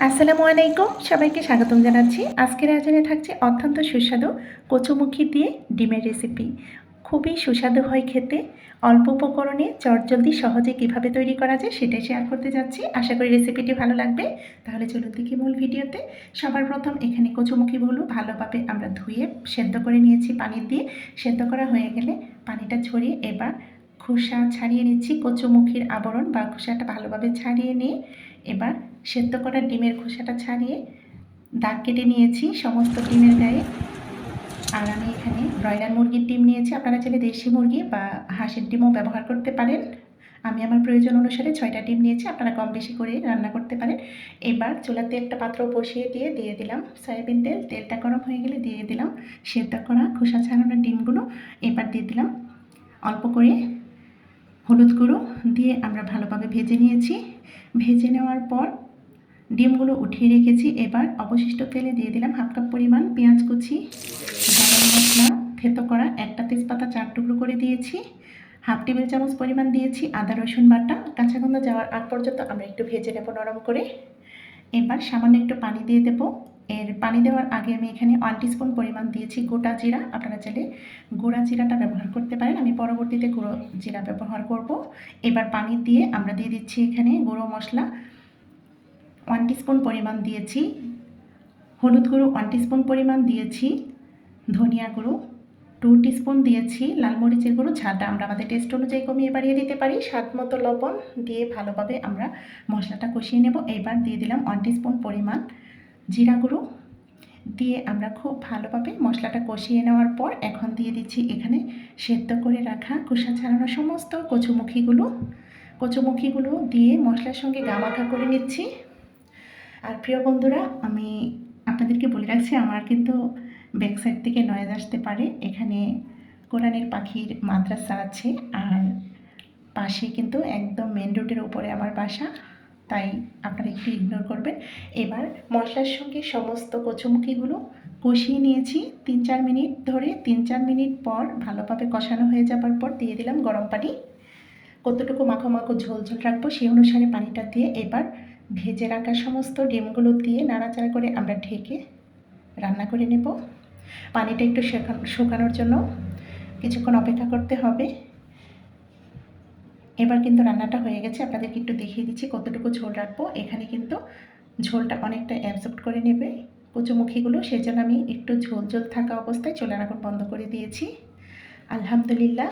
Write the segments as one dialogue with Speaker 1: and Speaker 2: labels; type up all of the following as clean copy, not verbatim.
Speaker 1: আসসালামু আলাইকুম, সবাইকে স্বাগতম জানাচ্ছি। আজকের আয়োজনে থাকছে অত্যন্ত সুস্বাদু কচুমুখী দিয়ে ডিমের রেসিপি। খুবই সুস্বাদু হয় খেতে। অল্প উপকরণে চটজলদি সহজে কিভাবে তৈরি করা যায় সেটাই শেয়ার করতে যাচ্ছি। আশা করি রেসিপিটি ভালো লাগবে। তাহলে চলুন দেখি মূল ভিডিওতে। সবার প্রথম এখানে কচুমুখীগুলো ভালোভাবে আমরা ধুয়ে সেদ্ধ করে নিয়েছি পানি দিয়ে। সেদ্ধ করা হয়ে গেলে পানিটা ঝরিয়ে এবার খোসা ছাড়িয়ে নিচ্ছি। কচুমুখির আবরণ বা খোসাটা ভালোভাবে ছাড়িয়ে নিয়ে এবার সেদ্ধ করা ডিমের খোসাটা ছাড়িয়ে দাগ কেটে নিয়েছি সমস্ত ডিমের গায়ে। আর আমি এখানে ব্রয়লার মুরগির ডিম নিয়েছি, আপনারা চাইলে দেশি মুরগি বা হাঁসের ডিমও ব্যবহার করতে পারেন। আমি আমার প্রয়োজন অনুসারে 6টা ডিম নিয়েছি, আপনারা কম বেশি করে রান্না করতে পারেন। এবার চুলাতে একটা পাত্র বসিয়ে দিয়ে দিলাম সয়াবিন তেল। তেলটা গরম হয়ে গেলে দিয়ে দিলাম সেদ্ধ করা খোসা ছাড়ানো ডিমগুলো। এবার দিয়ে দিলাম অল্প করে হলুদ গুঁড়ো দিয়ে আমরা ভালোভাবে ভেজে নিয়েছি। ভেজে নেওয়ার পর ডিমগুলো উঠিয়ে রেখেছি। এবার অবশিষ্ট তেলে দিয়ে দিলাম হাফ কাপ পরিমাণ পেঁয়াজ কুচি, গরম মশলা থেতো করা একটা তেজপাতা 4 টুকরো করে দিয়েছি, হাফ টেবিল চামচ পরিমাণ দিয়েছি আদা রসুন বাটা। কাঁচা গন্ধ যাওয়ার আগ পর্যন্ত আমরা একটু ভেজে নেব নরম করে। এবার সামান্য একটু পানি দিয়ে দেব। এর পানি দেওয়ার আগে আমি এখানে 1 টিস্পুন পরিমাণ দিয়েছি গোটা জিরা, আপনারা চাইলে গুঁড়া জিরাটা ব্যবহার করতে পারেন, আমি পরবর্তীতে গুঁড়ো জিরা ব্যবহার করব। এবার পানি দিয়ে আমরা দিয়ে দিচ্ছি এখানে গুঁড়ো মশলা 1 টিস্পুন পরিমাণ দিয়েছি, হলুদ গুঁড়ো 1 টিস্পুন পরিমাণ দিয়েছি, ধনিয়া গুঁড়ো 2 টিস্পুন দিয়েছি, লাল মরিচের গুঁড়ো ঝালটা আমরা আমাদের টেস্ট অনুযায়ী কমিয়ে বাড়িয়ে দিতে পারি, স্বাদ মতো লবণ দিয়ে ভালোভাবে আমরা মশলাটা কষিয়ে নেব। এবার দিয়ে দিলাম 1 টিস্পুন পরিমাণ জিরা গুঁড়ো দিয়ে আমরা খুব ভালোভাবে মশলাটা কষিয়ে নেওয়ার পর এখন দিয়ে দিচ্ছি এখানে সেদ্ধ করে রাখা খোসা ছাড়ানো সমস্ত কচুমুখিগুলো দিয়ে মশলার সঙ্গে গামাখা করে নিচ্ছি। আর প্রিয় বন্ধুরা, আমি আপনাদেরকে বলে রাখছি আমার কিন্তু ব্যাক সাইড থেকে নয়েজ আসতে পারে। এখানে কোরআনের পাখির মাদ্রাসা আছে আর পাশে কিন্তু একদম মেন রোডের উপরে আমার বাসা, তাই আপনারা একটু ইগনোর করবেন। এবার মশলার সঙ্গে সমস্ত কচুমুখিগুলো কষিয়ে নিয়েছি 3-4 মিনিট ধরে। 3-4 মিনিট পর ভালোভাবে কষানো হয়ে যাবার পর দিয়ে দিলাম গরম পানি। কতটুকু মাখো মাখো ঝোল ঝোল রাখবো সেই অনুসারে পানিটা দিয়ে এবার ভেজে রাখা সমস্ত ডিমগুলো দিয়ে নাড়াচাড়া করে আমরা ঢেকে রান্না করে নেব। পানিটা একটু শুকানোর জন্য কিছুক্ষণ অপেক্ষা করতে হবে। এবার কিন্তু রান্নাটা হয়ে গেছে, আপনাদেরকে একটু দেখিয়ে দিচ্ছি কতটুকু ঝোল রাখবো। এখানে কিন্তু ঝোলটা অনেকটা অ্যাবজর্ব করে নেবে কচুমুখিগুলো, সেই জন্য আমি একটু ঝোল ঝোল থাকা অবস্থায় চুলার আগুন বন্ধ করে দিয়েছি। আলহামদুলিল্লাহ,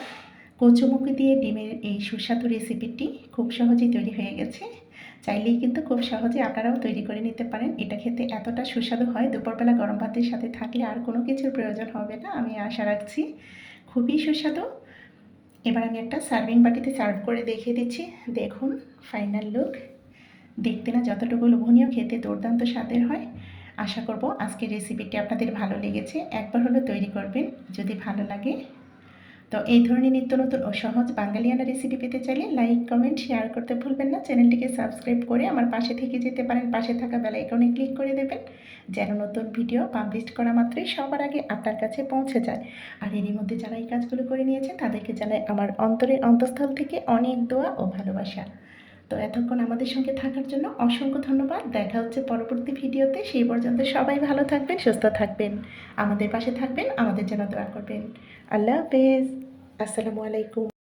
Speaker 1: কচুমুখি দিয়ে ডিমের এই সুস্বাদু রেসিপিটি খুব সহজেই তৈরি হয়ে গেছে। চাইলেই কিন্তু খুব সহজে আপনারাও তৈরি করে নিতে পারেন। এটা খেতে এতটা সুস্বাদু হয়, দুপুরবেলা গরম ভাতের সাথে থাকলে আর কোনো কিছুর প্রয়োজন হবে না, আমি আশা রাখছি। খুবই সুস্বাদু। এবার আমি একটা সার্ভিং বাটিতে সার্ভ করে দেখিয়ে দিচ্ছি। দেখুন ফাইনাল লুক। দেখতে না যতটুকু লোভনীয়, খেতে দুর্দান্ত স্বাদের হয়। আশা করব আজকের রেসিপিটি আপনাদের ভালো লেগেছে। একবার হলো তৈরি করবেন যদি ভালো লাগে। তো এই ধরনের নিত্য নতুন ও সহজ বাঙালিয়ানা রেসিপি পেতে চাইলে লাইক কমেন্ট শেয়ার করতে ভুলবেন না। চ্যানেলটিকে সাবস্ক্রাইব করে আমার পাশে থেকে যেতে পারেন, পাশে থাকা বেল আইকনে ক্লিক করে দেবেন যেন নতুন ভিডিও পাবলিশ করা মাত্রই সবার আগে আপনার কাছে পৌঁছে যায়। আর এরই মধ্যে যারা এই কাজগুলো করে নিয়েছেন তাদেরকে জানাই আমার অন্তরের অন্তঃস্থল থেকে অনেক দোয়া ও ভালোবাসা। তো এতক্ষণ আমাদের সঙ্গে থাকার জন্য অসংখ্য ধন্যবাদ। দেখা হচ্ছে পরবর্তী ভিডিওতে। সেই পর্যন্ত সবাই ভালো থাকবেন, সুস্থ থাকবেন, আমাদের পাশে থাকবেন, আমাদের জন্য দোয়া করবেন। আল্লাহ হাফেজ। আসসালামু আলাইকুম।